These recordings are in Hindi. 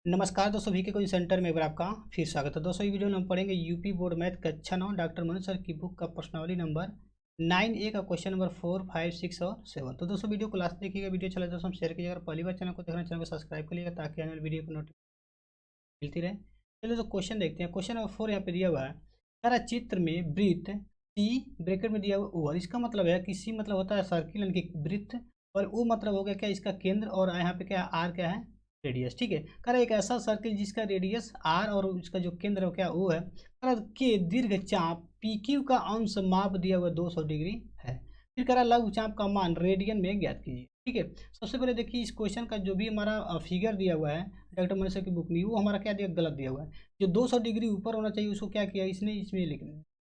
नमस्कार दोस्तों, वी के कोचिंग सेंटर में एक बार आपका फिर स्वागत है। दोस्तों, ये वीडियो में हम पढ़ेंगे यूपी बोर्ड मैथ कक्षा 9 डॉक्टर मनोज सर की बुक का प्रश्नावली नंबर 9A का क्वेश्चन नंबर 4, 5, 6 और 7। तो दोस्तों, वीडियो को लास्ट देखिएगा। वीडियो चला दोस्तों शेयर कीजिएगा। अगर पहली बार चैनल को देख रहे हैं, चैनल को सब्सक्राइब करिएगा ताकि आने वाली वीडियो को नोटिफिकेशन मिलती रहे। चलिए तो क्वेश्चन देखते हैं। क्वेश्चन नंबर 4 यहाँ पे दिया हुआ है। सारा चित्र में वृत्त सी ब्रैकेट में दिया हुआ ओ, और इसका मतलब है कि सी मतलब होता है सर्किल यानी कि वृत्त, और ओ मतलब हो गया क्या इसका केंद्र, और यहाँ पे क्या आर क्या है रेडियस। ठीक है, कह रहा है एक ऐसा सर्किल जिसका रेडियस आर और उसका जो केंद्र है क्या ओ है, कह रहा है कि दीर्घ चाप पी क्यू का अंश माप दिया हुआ 200 डिग्री है। फिर कह रहा है लघु चाप का मान रेडियन में ज्ञात कीजिए। ठीक है, सबसे पहले देखिए इस क्वेश्चन का जो भी हमारा फिगर दिया हुआ है डॉक्टर मनोज सर की बुक में, वो हमारा क्या दिया गलत दिया हुआ है। जो 200 डिग्री ऊपर होना चाहिए उसको क्या किया इसने, इसमें लिख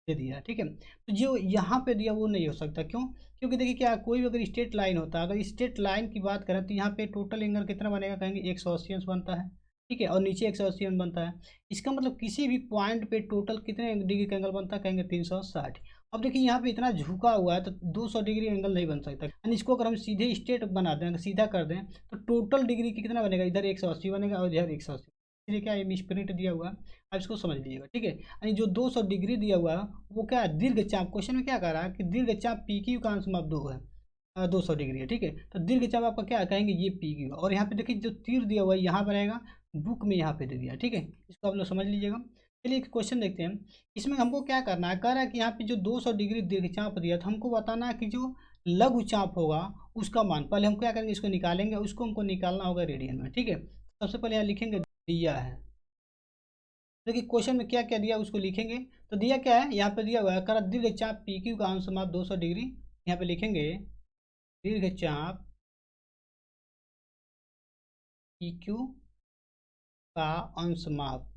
दे दिया। ठीक है, तो जो यहाँ पे दिया वो नहीं हो सकता। क्यों? क्योंकि देखिए क्या कोई भी अगर स्ट्रेट लाइन होता है, अगर स्ट्रेट लाइन की बात करें तो यहाँ पे टोटल एंगल कितना बनेगा, कहेंगे 180 अंश बनता है। ठीक है, और नीचे 180 अंश बनता है। इसका मतलब किसी भी पॉइंट पे टोटल कितने डिग्री का एंगल बनता है, कहेंगे 360। अब देखिए यहाँ पे इतना झुका हुआ है तो 200 डिग्री एंगल नहीं बन सकता। यानी इसको अगर हम सीधे स्ट्रेट बना दें, सीधा कर दें, तो टोटल डिग्री कितना बनेगा, इधर 180 बनेगा और इधर 180। इसलिए क्या है मिसप्रिंट दिया हुआ है, अब इसको समझ लीजिएगा। ठीक है, यानी जो 200 डिग्री दिया हुआ है वो क्या है दीर्घ चाप। क्वेश्चन में क्या कह रहा है कि दीर्घ चाप पी क्यू का अंश माप 2 है, 200 डिग्री है। ठीक है, तो दीर्घ चाप आपका क्या कहेंगे ये पी क्यू, और यहाँ पे देखिए जो तीर दिया हुआ है यहाँ बनेगा, बुक में यहाँ पे दे दिया। ठीक है, इसको आप लोग समझ लीजिएगा। चलिए एक क्वेश्चन देखते हैं। इसमें हमको क्या करना है, कह रहा है कि यहाँ पे जो 200 डिग्री दीर्घ चाप दिया तो हमको बताना है कि जो लघु चाप होगा उसका मान। पहले हम क्या करेंगे, इसको निकालेंगे, उसको हमको निकालना होगा रेडियन में। ठीक है, सबसे पहले यहाँ लिखेंगे दिया है। देखिए क्वेश्चन में क्या क्या दिया उसको लिखेंगे। तो दिया क्या है, यहाँ पे दिया हुआ है कर दीर्घ चाप पी क्यू का अंश माप 200 डिग्री। यहाँ पे लिखेंगे दीर्घ चाप पी क्यू का अंश माप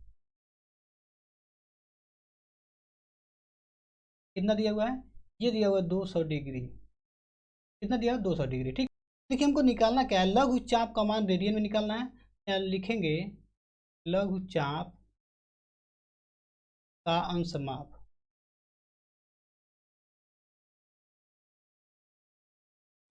कितना दिया हुआ है, ये दिया हुआ है 200 डिग्री। कितना दिया हुआ 200 डिग्री। ठीक, देखिए हमको निकालना क्या है, लघु चाप का मान रेडियन में निकालना है। यहाँ लिखेंगे लघु चाप का अंश माप,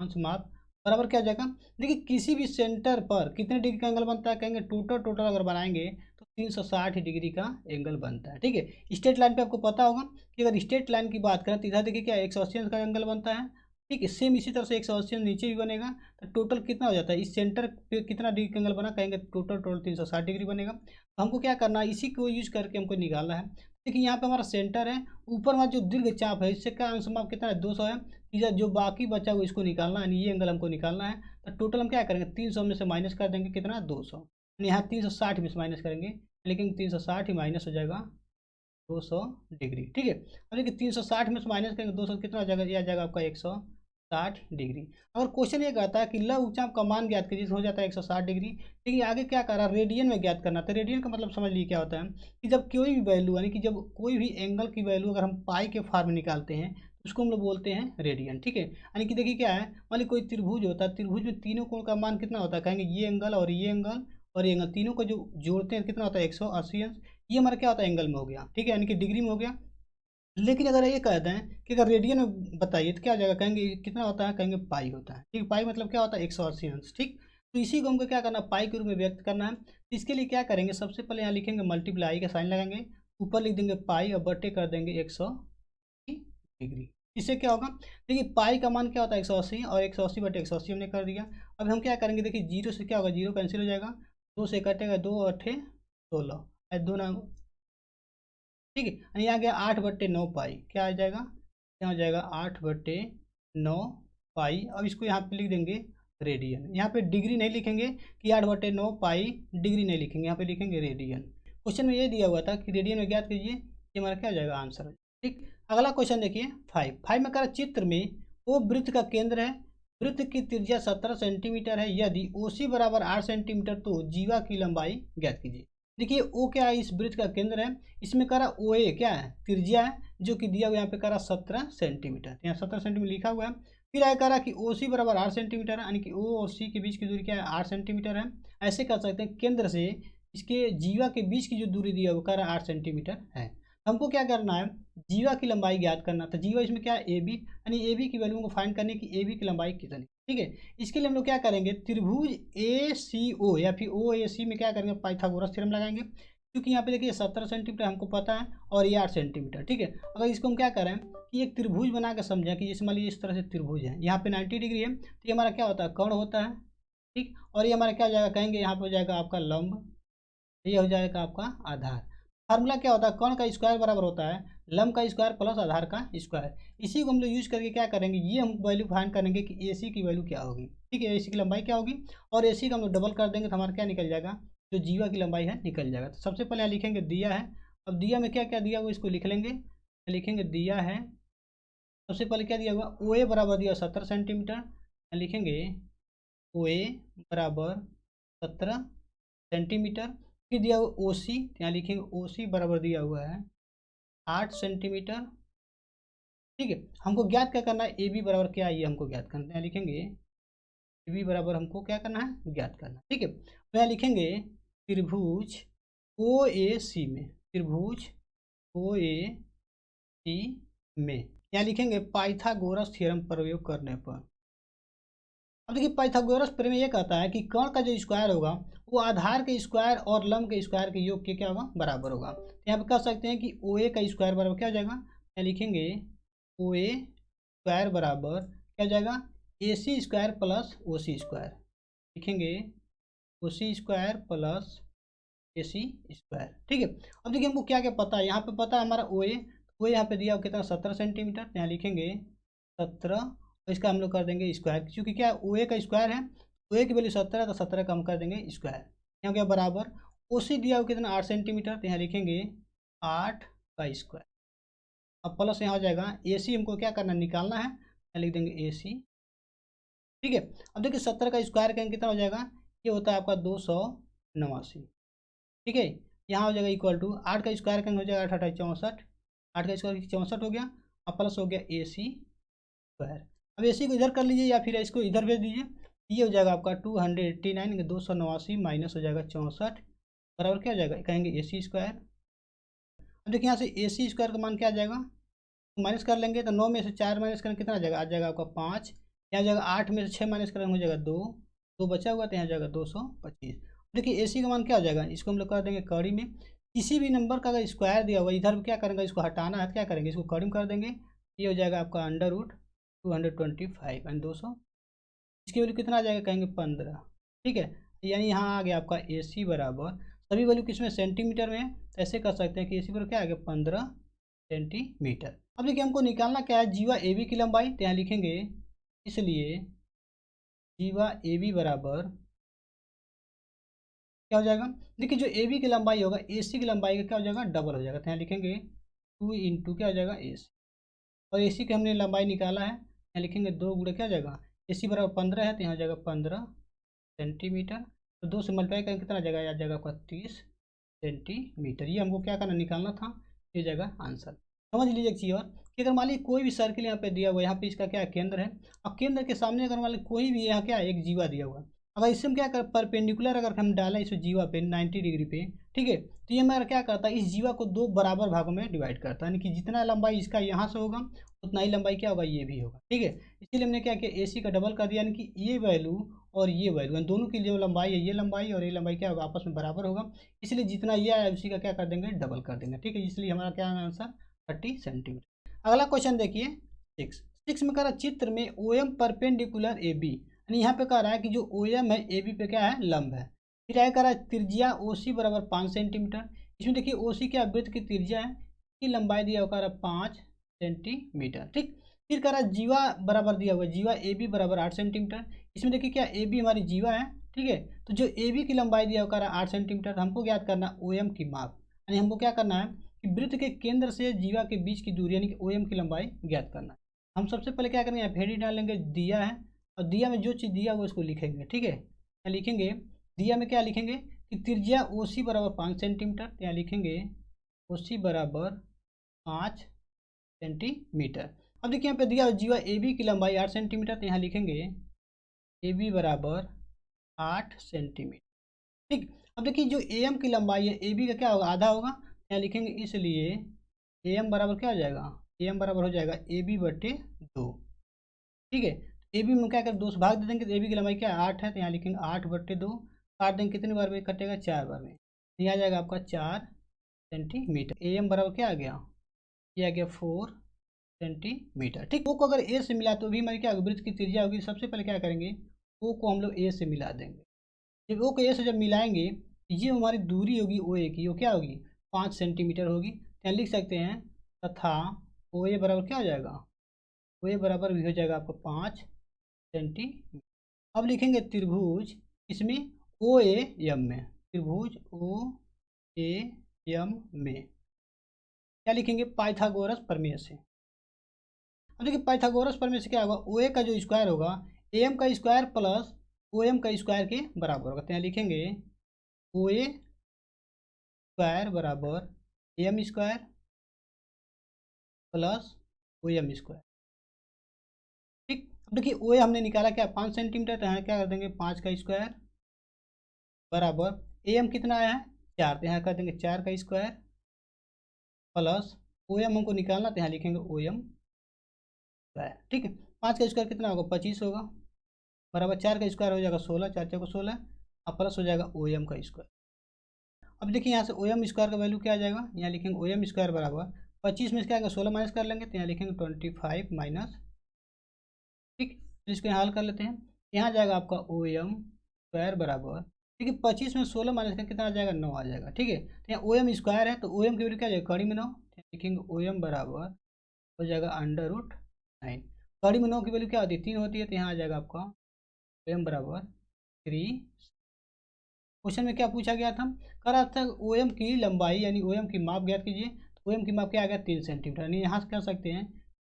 अंश माप बराबर क्या हो जाएगा। देखिए किसी भी सेंटर पर कितने डिग्री का एंगल बनता है, कहेंगे टोटल टोटल अगर बनाएंगे तो 360 डिग्री का एंगल बनता है। ठीक है, स्ट्रेट लाइन पे आपको पता होगा कि अगर स्ट्रेट लाइन की बात करें तो इधर देखिए क्या 180 अंश का एंगल बनता है। ठीक है, सेम इसी तरह से 180 अंश नीचे भी बनेगा। तो टोटल कितना हो जाता है, इस सेंटर पे कितना डिग्री का एंगल बना, कहेंगे टोटल टोटल 360 डिग्री बनेगा। तो हमको क्या करना है, इसी को यूज करके हमको निकालना है। देखिए यहाँ पे हमारा सेंटर है, ऊपर में जो दीर्घ चाप है इससे क्या अंश माप कितना है 200 है। इधर जो बाकी बचा हुआ इसको निकालना है, यानी ये एंगल हमको निकालना है। तो टोटल हम क्या करेंगे 300 में से माइनस कर देंगे कितना 200, यानी यहाँ 360 में से माइनस करेंगे, लेकिन 360 ही माइनस हो जाएगा 200 डिग्री। ठीक है, अब देखिए 360 में से माइनस करेंगे 200 कितना हो जाएगा, ये आ जाएगा आपका 160 डिग्री। अगर क्वेश्चन ये कहता है कि लघु चाप का मान ज्ञात कीजिए, हो जाता है 160 डिग्री। लेकिन आगे क्या कर रहा है, रेडियन में ज्ञात करना। तो रेडियन का मतलब समझ लीजिए क्या होता है कि जब कोई भी वैल्यू यानी कि जब कोई भी एंगल की वैल्यू अगर हम पाई के फॉर्म में निकालते हैं तो उसको हम लोग बोलते हैं रेडियन। ठीक है, यानी कि देखिए क्या है, मान ली कोई त्रिभुज होता है, त्रिभुज में तीनों कोण का मान कितना होता है, कहेंगे ये एंगल और ये एंगल और ये एंगल तीनों को जो जोड़ते हैं कितना होता है 180 अंश। ये हमारा क्या होता है एंगल में हो गया। ठीक है, यानी कि डिग्री में हो गया। लेकिन अगर ये कहते हैं कि अगर रेडियन में बताइए तो क्या हो जाएगा, कहेंगे कितना होता है, कहेंगे पाई होता है। ठीक, पाई मतलब क्या होता है 180 अंश। ठीक, तो इसी को हमको क्या करना है पाई के रूप में व्यक्त करना है। तो इसके लिए क्या करेंगे, सबसे पहले यहाँ लिखेंगे मल्टीप्लाई का साइन लगाएंगे, ऊपर लिख देंगे पाई और बटे कर देंगे 180 डिग्री। इससे क्या होगा, देखिए पाई का मान क्या होता है 180, और 180 बटे 180 हमने कर दिया। अब हम क्या करेंगे, देखिए जीरो से क्या होगा, जीरो कैंसिल हो जाएगा, दो से कटेगा, दो अठे 16, दो ना। ठीक है, यानी यहाँ गया 8/9 पाई, क्या आ जाएगा, यहाँ हो जाएगा 8/9 पाई। अब इसको यहाँ पे लिख देंगे रेडियन। यहाँ पे डिग्री नहीं लिखेंगे कि 8/9 पाई, डिग्री नहीं लिखेंगे, यहाँ पे लिखेंगे रेडियन। क्वेश्चन में ये दिया हुआ था कि रेडियन में ज्ञात कीजिए, ये हमारा क्या हो जाएगा आंसर। ठीक, अगला क्वेश्चन देखिए 5 में कर चित्र में वो वृत्त का केंद्र है, वृत्त की त्रिज्या 17 सेंटीमीटर है, यदि ओसी बराबर 8 सेंटीमीटर तो जीवा की लंबाई ज्ञात कीजिए। देखिए ओ क्या है, इस वृत्त का केंद्र है। इसमें करा ओ ए क्या है, त्रिज्या है, जो कि दिया हुआ यहाँ पे करा 17 सेंटीमीटर, यहाँ 17 सेंटीमीटर लिखा हुआ है। फिर आया करा कि ओ सी बराबर 8 सेंटीमीटर है, यानी कि ओ और सी के बीच की दूरी क्या है 8 सेंटीमीटर है। ऐसे कर सकते हैं केंद्र से इसके जीवा के बीच की जो दूरी दिया हुआ करा 8 सेंटीमीटर है। हमको क्या करना है, जीवा की लंबाई ज्ञात करना था। जीवा इसमें क्या है ए बी, यानी ए बी की वैल्यू को फाइंड करने की ए बी की लंबाई कितनी। ठीक है। इसके लिए हम लोग क्या करेंगे, त्रिभुज ए सी ओ या फिर ओ ए सी में क्या करेंगे, पाइथागोरस थ्योरम लगाएंगे। क्योंकि यहाँ पे देखिए 17 सेंटीमीटर हमको पता है और ये 8 सेंटीमीटर, ठीक है। अगर इसको हम क्या करें कि एक त्रिभुज बना के समझें कि जैसे मान लीजिए इस तरह से त्रिभुज है, यहाँ पे 90 डिग्री है, तो ये हमारा क्या होता है, कर्ण होता है, ठीक। और ये हमारा क्या हो जाएगा, कहेंगे यहाँ पे हो जाएगा आपका लंब, ये हो जाएगा आपका आधार। फार्मूला क्या होता है, कर्ण का स्क्वायर बराबर होता है लंब का स्क्वायर प्लस आधार का स्क्वायर। इसी को हम लोग यूज करके क्या करेंगे, ये हम वैल्यू फाइंड करेंगे कि ए सी की वैल्यू क्या होगी, ठीक है, ए सी की लंबाई क्या होगी, और ए सी का हम लोग डबल कर देंगे तो हमारा क्या निकल जाएगा, जो जीवा की लंबाई है निकल जाएगा। तो सबसे पहले यहाँ लिखेंगे दिया है। अब दिया में क्या क्या दिया हुआ इसको लिख लेंगे, लिखेंगे दिया है। सबसे पहले क्या दिया हुआ, ओ ए बराबर दिया 17 सेंटीमीटर, लिखेंगे ओ ए बराबर 17 सेंटीमीटर। फिर दिया हुआ ओ सी, यहाँ लिखेंगे ओ सी बराबर दिया हुआ है 8 सेंटीमीटर, ठीक है। हमको ज्ञात क्या करना है, ए बी बराबर क्या है ये हमको ज्ञात करना है, यहाँ लिखेंगे ए बी बराबर हमको क्या करना है, ज्ञात करना है, ठीक है। तो यहाँ लिखेंगे त्रिभुज ओ ए सी में, त्रिभुज ओ ए सी में यहाँ लिखेंगे पाइथागोरस थ्योरम प्रयोग करने पर। अब देखिए पाइथागोरस प्रमेय ये कहता है कि कर्ण का जो स्क्वायर होगा वो आधार के स्क्वायर और लंब के स्क्वायर के योग के क्या होगा, बराबर होगा। तो यहाँ पे कह सकते हैं कि ओ ए का स्क्वायर बराबर क्या हो जाएगा, यहाँ लिखेंगे ओ ए स्क्वायर बराबर क्या हो जाएगा, ए सी स्क्वायर प्लस ओ सी स्क्वायर, लिखेंगे ओ सी स्क्वायर प्लस ए सी स्क्वायर, ठीक है। अब देखिए हमको क्या क्या पता है, यहाँ पे पता है हमारा ओ ए यहाँ पे दिया हो कितना 17 सेंटीमीटर, यहाँ लिखेंगे 17, तो इसका हम लोग कर देंगे स्क्वायर, क्योंकि क्या ओ ए का स्क्वायर है, ओ ए की वैल्यू 17 है तो 17 का हम कर देंगे स्क्वायर। यहाँ क्या बराबर ओ सी दिया हो कितना 8 सेंटीमीटर, तो यहाँ लिखेंगे 8 का स्क्वायर। अब प्लस यहाँ हो जाएगा ए सी हमको क्या करना निकालना है, यहाँ लिख देंगे ए सी, ठीक है। अब देखिए 17 का स्क्वायर करेंगे कितना हो जाएगा, ये होता है आपका 289, ठीक है। यहाँ हो जाएगा इक्वल टू 8 का स्क्वायर करेंगे हो जाएगा 8 8 64, 8 का स्क्वायर 64 हो गया, अब प्लस हो गया ए सी स्क्वायर। अब ए सी को इधर कर लीजिए या फिर इसको इधर भेज दीजिए, ये हो जाएगा आपका 289, 289 माइनस हो जाएगा 64 बराबर क्या हो जाएगा, कहेंगे ए सी स्क्वायर। अब देखिए यहाँ से ए सी स्क्वायर का मान क्या आ जाएगा, माइनस कर लेंगे तो 9 में से 4 माइनस करेंगे कितना आ जाएगा, आ जाएगा आपका 5, यहाँ जाएगा 8 में से 6 माइनस करेंगे हो जाएगा 2, 2 बचा हुआ तो यहाँ जाएगा 225। देखिए ए सी का मान क्या हो जाएगा, इसको हम लोग कर देंगे कड़ी में, किसी भी नंबर का अगर स्क्वायर दिया हुआ इधर क्या करेंगे, इसको हटाना है तो क्या करेंगे, इसको कड़ी में कर देंगे, ये हो जाएगा आपका अंडर रूट 225 एंड 200, इसकी वैल्यू कितना आ जाएगा, कहेंगे 15, ठीक है। यानी यहाँ आ गया आपका ए सी बराबर, सभी वैल्यू किसमें सेंटीमीटर में है, तो ऐसे कर सकते हैं कि ए सी बराबर क्या आ गया 15 सेंटीमीटर। अब देखिए हमको निकालना क्या है, जीवा ए बी की लंबाई, तो यहाँ लिखेंगे इसलिए जीवा ए बी बराबर क्या हो जाएगा, देखिए जो ए बी की लंबाई होगा ए सी की लंबाई का क्या हो जाएगा, डबल हो जाएगा, तो यहाँ लिखेंगे 2 इंटू क्या हो जाएगा ए सी, और ए सी की हमने लंबाई निकाला है, यहाँ लिखेंगे 2 गुणा क्या हो जाएगा, ए सी बराबर 15 है तो यहाँ हो जाएगा 15 सेंटीमीटर, तो 2 से मल्टीप्लाई करेंगे कितना आ जाएगा, आ जाएगा आपका 30 सेंटीमीटर। ये हमको क्या करना निकालना था, ये जाएगा आंसर। समझ लीजिए एक चीज़ और कि अगर मान लीजिए कोई भी सर्किल यहाँ पे दिया हुआ है, यहाँ पे इसका क्या है केंद्र है, और केंद्र के सामने अगर मान लीजिए कोई भी यहाँ क्या है एक जीवा दिया हुआ है, अगर इससे हम क्या कर परपेंडिकुलर अगर हम डालें इस जीवा पे 90 डिग्री पे, ठीक है, तो ये हमारा क्या करता है, इस जीवा को 2 बराबर भागों में डिवाइड करता है, यानी कि जितना लंबाई इसका यहाँ से होगा उतना ही लंबाई क्या होगा ये भी होगा, ठीक है। इसीलिए हमने क्या किया ए सी का डबल कर दिया, यानी कि ये वैल्यू और ये वैल्यू दोनों की जो लंबाई है ये लंबाई और ये लंबाई क्या होगा आपस में बराबर होगा, इसलिए जितना ये आया उसी का क्या कर देंगे डबल कर देंगे, ठीक है। इसलिए हमारा क्या आंसर 30 सेंटीमीटर। अगला क्वेश्चन देखिए 6 में कह रहा है चित्र में O M perpendicular A B, यानी यहाँ पे कह रहा है कि जो ओ एम है ए बी पे क्या है लंब है। फिर आगे कह रहा है त्रिज्या ओ सी बराबर 5 सेंटीमीटर, इसमें देखिए ओ सी क्या वृत्त की त्रिज्या है, की लंबाई दिया हुआ कह रहा है 5 सेंटीमीटर, ठीक। फिर कह रहा है जीवा बराबर दिया हुआ है, जीवा ए बी बराबर 8 सेंटीमीटर, इसमें देखिए क्या ए बी हमारी जीवा है, ठीक है। तो जो ए बी की लंबाई दिया हुआ कह रहा है 8 सेंटीमीटर, तो हमको ज्ञात करना ओ एम की माप, यानी हमको क्या करना है कि वृत्त के केंद्र से जीवा के बीच की दूरी यानी कि ओ एम की लंबाई ज्ञात करना है। हम सबसे पहले क्या करेंगे, यहाँ फेडी डालेंगे दिया है, और दिया में जो चीज़ दिया वो इसको लिखेंगे, ठीक है। यहाँ लिखेंगे दिया में क्या लिखेंगे कि त्रिज्या ओ सी बराबर 5 सेंटीमीटर, यहाँ लिखेंगे ओ सी बराबर 5 सेंटीमीटर। अब देखिए यहाँ पे दिया जीवा ए बी की लंबाई 8 सेंटीमीटर, तो यहाँ लिखेंगे ए बी बराबर 8 सेंटीमीटर, ठीक। अब देखिए जो ए एम की लंबाई है ए बी का क्या होगा आधा होगा, यहाँ लिखेंगे इसलिए ए एम बराबर क्या हो जाएगा, ए एम बराबर हो जाएगा ए बी बटे 2, ठीक है। ए बी में क्या करें 2 से भाग दे देंगे तो ए बी की लंबाई क्या है 8 है, तो यहाँ लिखेंगे 8/2, काट देंगे कितनी बार में कटेगा 4 बार में, ये आ जाएगा आपका 4 सेंटीमीटर। ए एम बराबर क्या आ गया, ये आ गया 4 सेंटीमीटर। ठीक, ओ को अगर ए से मिला तो भी हमारी क्या होगी, वृत्त की त्रिज्या होगी। सबसे पहले क्या करेंगे, ओ को हम लोग ए से मिला देंगे। जब ओ को ए से जब मिलाएंगे ये हमारी दूरी होगी ओ ए की, वो क्या होगी 5 सेंटीमीटर होगी। यहाँ लिख सकते हैं तथा ओ ए बराबर क्या हो जाएगा, ओ ए बराबर भी हो जाएगा आपको 5 सेंटीमीटर। अब लिखेंगे त्रिभुज इसमें ओ ए एम में, त्रिभुज ओ ए एम में क्या लिखेंगे, पाइथागोरस प्रमेय से। अब देखिए पाइथागोरस प्रमेय से क्या होगा, ओ ए का जो स्क्वायर होगा ए एम का स्क्वायर प्लस ओ एम का स्क्वायर के बराबर होगा। तो यहाँ लिखेंगे ओ ए स्क्वायर बराबर M square plus O M square. ठीक, अब देखिए ओ ए हमने निकाला क्या 5 सेंटीमीटर, तो यहाँ क्या कर देंगे 5 का स्क्वायर बराबर ए एम कितना आया है 4, तो यहाँ कर देंगे 4 का स्क्वायर प्लस ओ एम हमको निकालना, तो यहाँ लिखेंगे ओ एम स्क्वायर। ठीक है, 5 का स्क्वायर कितना होगा 25 होगा बराबर 4 का स्क्वायर हो जाएगा 16, 4 4 को 16 और प्लस हो जाएगा ओ एम का स्क्वायर। अब देखिए यहाँ से ओ एम स्क्वायर का वैल्यू क्या आ जाएगा, यहाँ लिखेंगे ओ एम स्क्वायर बराबर 25 में से क्या आएगा 16 माइनस कर लेंगे, तो यहाँ लिखेंगे 25 माइनस। ठीक, तो इसको यहाँ हल कर लेते हैं, यहाँ जाएगा आपका ओ एम स्क्वायर बराबर, ठीक है 25 में 16 माइनस कर कितना आ जाएगा 9 आ जाएगा। ठीक है, तो यहाँ ओ एम स्क्वायर है तो ओ एम की वैल्यू क्या आ जाएगा कड़ी में 9, लिखेंगे ओ एम बराबर हो जाएगा √9। कड़ी में 9 की वैल्यू क्या होती है 3 होती है, तो यहाँ आ जाएगा आपका ओ एम बराबर 3। क्वेश्चन में क्या पूछा गया था, कह रहा था ओ एम की लंबाई यानी ओ एम की माप ज्ञात कीजिए। तो ओ एम की माप क्या आ गया 3 सेंटीमीटर, यानी यहाँ से कर सकते हैं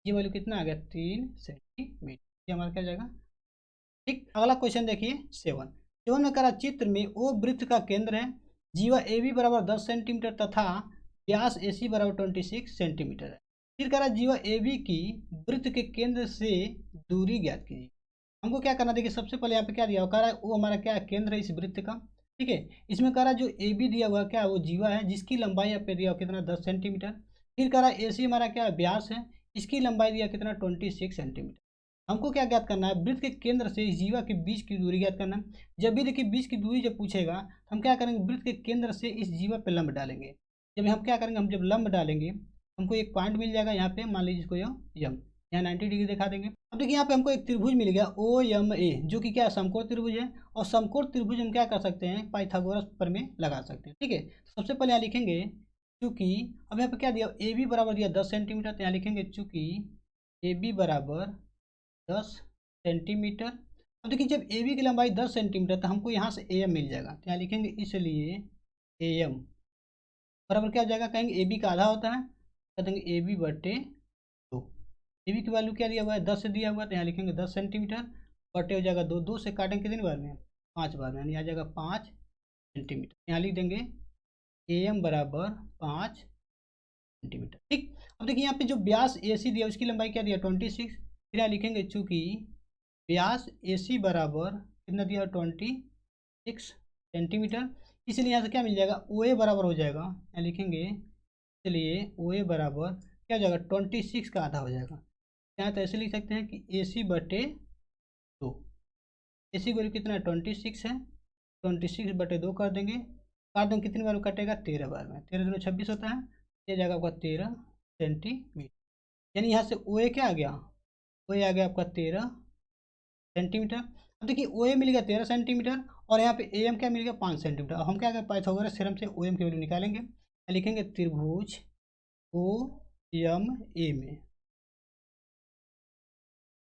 ये वैल्यू कितना आ गया 3 सेंटीमीटर, ये हमारा क्या जाएगा। ठीक, अगला क्वेश्चन देखिए 7। 7 में करा चित्र में ओ वृत्त का केंद्र है, जीवा ए बी बराबर 10 सेंटीमीटर तथा व्यास ए सी बराबर 26 सेंटीमीटर है। फिर करा जीवा ए बी की वृत्त के केंद्र से दूरी ज्ञात कीजिए। हमको क्या करना, देखिए सबसे पहले यहाँ पे क्या दिया हुआ, कह रहा है वो हमारा क्या केंद्र है इस वृत्त का। ठीक है, इसमें कह रहा है जो ए बी दिया हुआ क्या है वो जीवा है, जिसकी लंबाई यहाँ पे दिया हुआ कितना 10 सेंटीमीटर। फिर कह रहा है ए सी हमारा क्या व्यास है, इसकी लंबाई दिया कितना 26 सेंटीमीटर। हमको क्या ज्ञात करना है, वृत्त के केंद्र से इस जीवा के बीच की दूरी ज्ञात करना है। जब भी देखिए बीच की दूरी जब पूछेगा तो हम क्या करेंगे, वृत्त के केंद्र से इस जीवा पे लंब डालेंगे। जब हम क्या करेंगे, हम जब लंब डालेंगे हमको एक पॉइंट मिल जाएगा यहाँ पे, मान लीजिए इसको यम, यहाँ 90 डिग्री दिखा देंगे। अब देखिए यहाँ पे हमको एक त्रिभुज मिल गया ओ एम ए, जो कि क्या समकोण त्रिभुज है, और समकोण त्रिभुज हम क्या कर सकते हैं पाइथागोरस प्रमेय लगा सकते हैं। ठीक है, सबसे पहले यहाँ लिखेंगे चूंकि, अब यहाँ पे क्या दिया ए बी बराबर दिया 10 सेंटीमीटर, तो यहाँ लिखेंगे चूंकि ए बी बराबर 10 सेंटीमीटर। अब देखिए जब ए बी की लंबाई 10 सेंटीमीटर तो हमको यहाँ से ए एम मिल जाएगा, तो यहाँ लिखेंगे इसलिए ए एम बराबर क्या हो जाएगा, कहेंगे ए बी का आधा होता है, कह देंगे ए बी बटे 2। ए बी की वैल्यू क्या दिया हुआ है 10 से दिया हुआ है, तो यहाँ लिखेंगे 10 सेंटीमीटर बटे हो जाएगा 2, 2 से काटेंगे कितनी बार में 5 बार में, यानी आ जाएगा 5 सेंटीमीटर। यहाँ लिख देंगे ए एम बराबर 5 सेंटीमीटर। ठीक, अब देखिए यहाँ पे जो व्यास ए सी दिया उसकी लंबाई क्या दिया 26। फिर यहाँ लिखेंगे चूंकि व्यास ए सी बराबर कितना दिया 26 सेंटीमीटर, इसलिए यहाँ से क्या मिल जाएगा ओ ए बराबर हो जाएगा, यहाँ लिखेंगे इसलिए ओ ए बराबर क्या हो जाएगा 26 का आधा हो जाएगा। यहाँ तो ऐसे लिख सकते हैं कि ए सी बटे 2, ए सी वैल्यू कितना है 26 है, 26/2 कर देंगे, काट देंगे कितनी बार कटेगा 13 बार में, 13 दूनी 26 होता है, ये जाएगा आपका 13 सेंटीमीटर। यानी यहाँ से ओ ए क्या आ गया, ओ ए आ गया आपका 13 सेंटीमीटर। अब देखिए ओ ए मिल गया 13 सेंटीमीटर और यहाँ पे ए एम क्या मिल गया 5 सेंटीमीटर। अब हम क्या करें पाइथागोरस थ्योरम से ओ एम की वैल्यू निकालेंगे, लिखेंगे त्रिभुज ओ एम ए में,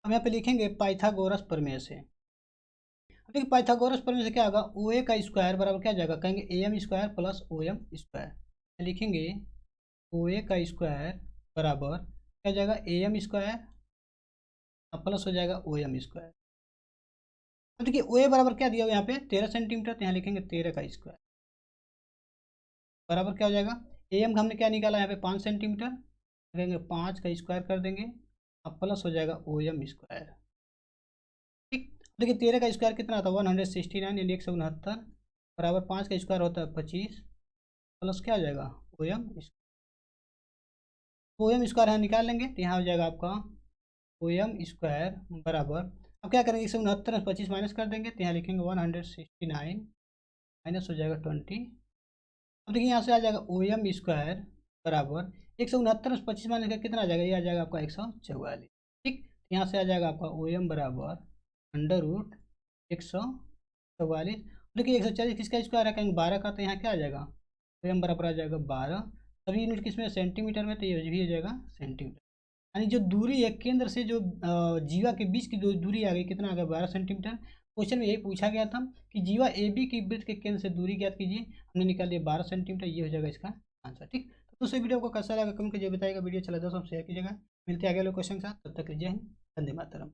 हम यहाँ पे लिखेंगे पाइथागोरस प्रमेय से। अब देखिए पाइथागोरस प्रमेय से क्या होगा, ओ ए का स्क्वायर बराबर क्या जाएगा, कहेंगे A M square plus O M square. लिखेंगे ओ ए का स्क्वायर बराबर क्या जाएगा ए एम स्क्वायर प्लस हो जाएगा ओ एम स्क्वायर। अब देखिए ओ ए बराबर क्या दिया हुआ यहाँ पे 13 सेंटीमीटर, तो यहाँ लिखेंगे 13 का स्क्वायर बराबर क्या हो जाएगा, ए एम का हमने क्या निकाला यहाँ पे 5 सेंटीमीटर, लिखेंगे 5 का स्क्वायर कर देंगे अब प्लस हो जाएगा ओ एम स्क्वायर। ठीक, देखिए 13 का स्क्वायर कितना आता है 169 यानी 169 बराबर 5 का स्क्वायर होता है 25 प्लस क्या हो जाएगा O M square. O M square यहाँ निकाल लेंगे तो यहाँ हो जाएगा आपका ओ एम स्क्वायर बराबर अब क्या करेंगे, 169 में 25 माइनस कर देंगे तो यहाँ लिखेंगे 169 माइनस हो जाएगा 20। अब देखिए यहाँ से आ जाएगा ओ एम स्क्वायर बराबर 169 में 25 माइनस का कितना आ जाएगा, ये आ जाएगा आपका 144। ठीक, यहाँ से आ जाएगा आपका ओ एम बराबर अंडर रूट 144। देखिए 140 किसका स्क्वायर है, कहेंगे 12 का, तो यहाँ क्या आ जाएगा, ओ एम बराबर आ जाएगा 12। सभी यूनिट किस में, सेंटीमीटर में, तो ये भी हो जाएगा सेंटीमीटर। यानी जो दूरी है केंद्र से जो जीवा के बीच की दूरी आ गई, कितना आ गया, 12 सेंटीमीटर। क्वेश्चन में यही पूछा गया था कि जीवा ए बी की वृत्त के केंद्र से दूरी ज्ञात कीजिए, हमने निकाल लिया 12 सेंटीमीटर, ये हो जाएगा इसका आंसर। ठीक, तो दोस्तों वीडियो को कैसा लगा कमेंट कीजिए, बताइएगा, वीडियो चला दोस्तों शेयर कीजिएगा। मिलते हैं अगले क्वेश्चन के साथ, तब तक लीजिए, धन्यवाद।